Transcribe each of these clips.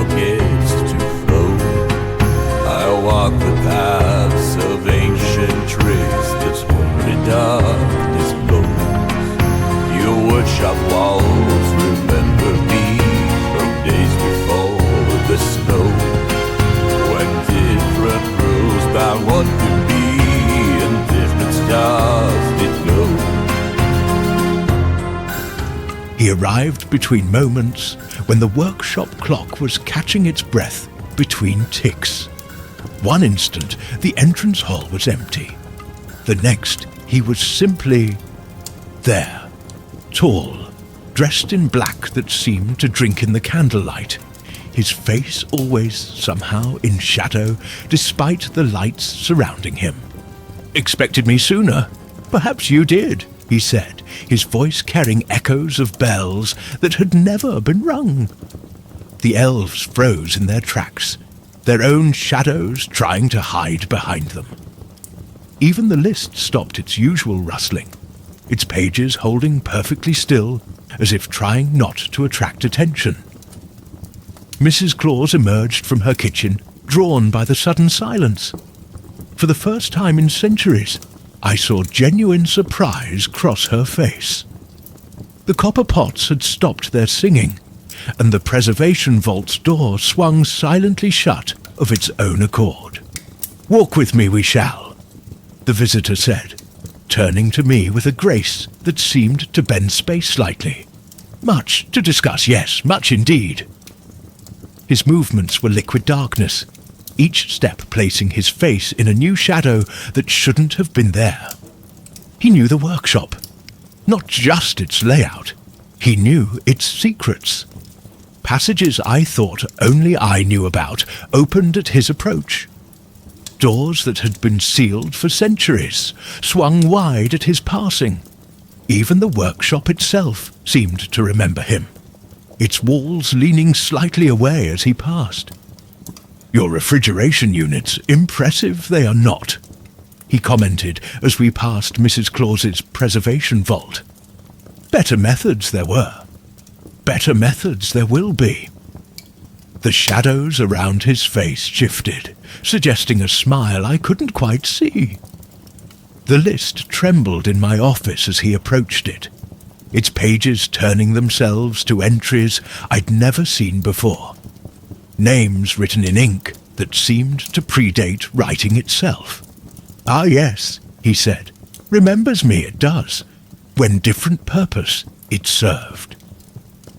forgets to flow. I walk the paths of ancient trees that only darkness blows. Your woodshop walls remember me from days before the snow, when different rules bound what could be and different stars did glow. He arrived between moments when the workshop clock was catching its breath between ticks. One instant, the entrance hall was empty. The next, he was simply there, tall, dressed in black that seemed to drink in the candlelight, his face always somehow in shadow despite the lights surrounding him. "Expected me sooner? Perhaps you did," he said, his voice carrying echoes of bells that had never been rung. The elves froze in their tracks, their own shadows trying to hide behind them. Even the list stopped its usual rustling, its pages holding perfectly still, as if trying not to attract attention. Mrs. Claus emerged from her kitchen, drawn by the sudden silence. For the first time in centuries, I saw genuine surprise cross her face. The copper pots had stopped their singing, and the preservation vault's door swung silently shut of its own accord. "Walk with me we shall," the visitor said, turning to me with a grace that seemed to bend space slightly. "Much to discuss, yes, much indeed." His movements were liquid darkness, each step placing his face in a new shadow that shouldn't have been there. He knew the workshop, not just its layout. He knew its secrets. Passages I thought only I knew about opened at his approach. Doors that had been sealed for centuries swung wide at his passing. Even the workshop itself seemed to remember him, its walls leaning slightly away as he passed. "Your refrigeration units, impressive they are not," he commented as we passed Mrs. Claus's preservation vault. "Better methods there were. Better methods there will be." The shadows around his face shifted, suggesting a smile I couldn't quite see. The list trembled in my office as he approached it, its pages turning themselves to entries I'd never seen before. Names written in ink that seemed to predate writing itself. "Ah yes," he said, "remembers me it does, when different purpose it served."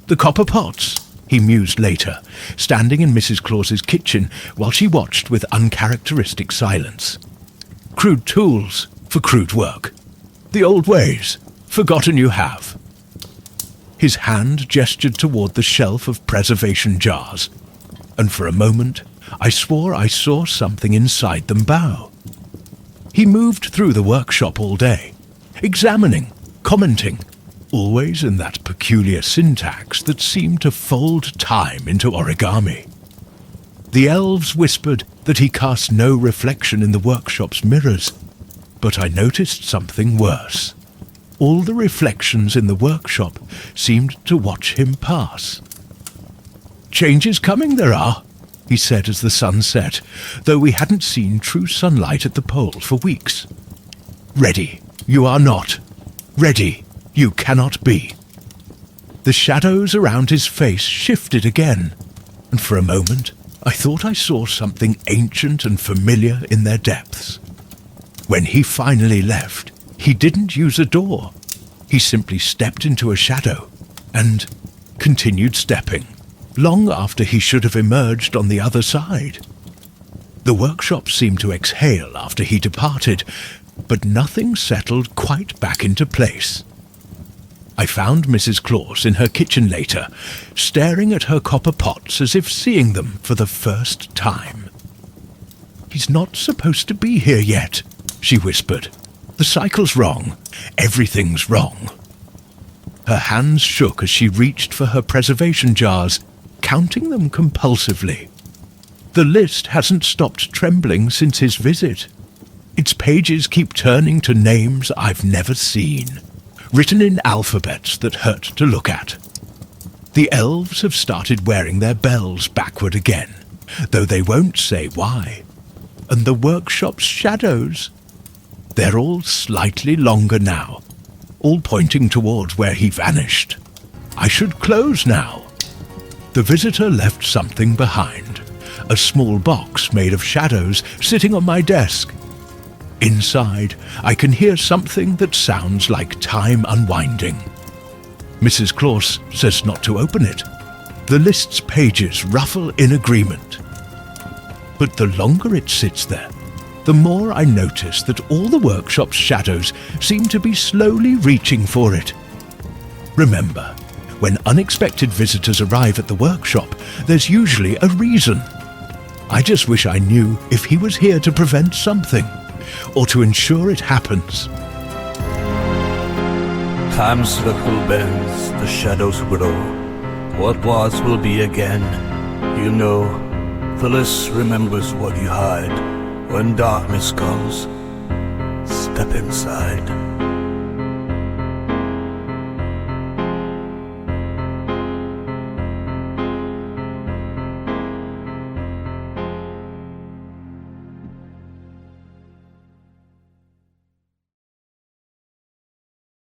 "The copper pots," he mused later, standing in Mrs. Claus's kitchen while she watched with uncharacteristic silence. "Crude tools for crude work. The old ways, forgotten you have." His hand gestured toward the shelf of preservation jars, and for a moment I swore I saw something inside them bow. He moved through the workshop all day, examining, commenting, always in that peculiar syntax that seemed to fold time into origami. The elves whispered that he cast no reflection in the workshop's mirrors, but I noticed something worse. All the reflections in the workshop seemed to watch him pass. "Changes coming there are," he said as the sun set, though we hadn't seen true sunlight at the pole for weeks. "Ready, you are not. Ready, you cannot be." The shadows around his face shifted again, and for a moment I thought I saw something ancient and familiar in their depths. When he finally left, he didn't use a door. He simply stepped into a shadow and continued stepping, long after he should have emerged on the other side. The workshop seemed to exhale after he departed, but nothing settled quite back into place. I found Mrs. Claus in her kitchen later, staring at her copper pots as if seeing them for the first time. "He's not supposed to be here yet," she whispered. "The cycle's wrong. Everything's wrong." Her hands shook as she reached for her preservation jars, counting them compulsively. The list hasn't stopped trembling since his visit. Its pages keep turning to names I've never seen, written in alphabets that hurt to look at. The elves have started wearing their bells backward again, though they won't say why. And the workshop's shadows, they're all slightly longer now, all pointing towards where he vanished. I should close now. The visitor left something behind, a small box made of shadows sitting on my desk. Inside, I can hear something that sounds like time unwinding. Mrs. Claus says not to open it. The list's pages ruffle in agreement. But the longer it sits there, the more I notice that all the workshop's shadows seem to be slowly reaching for it. Remember, when unexpected visitors arrive at the workshop, there's usually a reason. I just wish I knew if he was here to prevent something, or to ensure it happens. Time's circle bends, the shadows grow. What was will be again. You know, the list remembers what you hide. When darkness comes, step inside.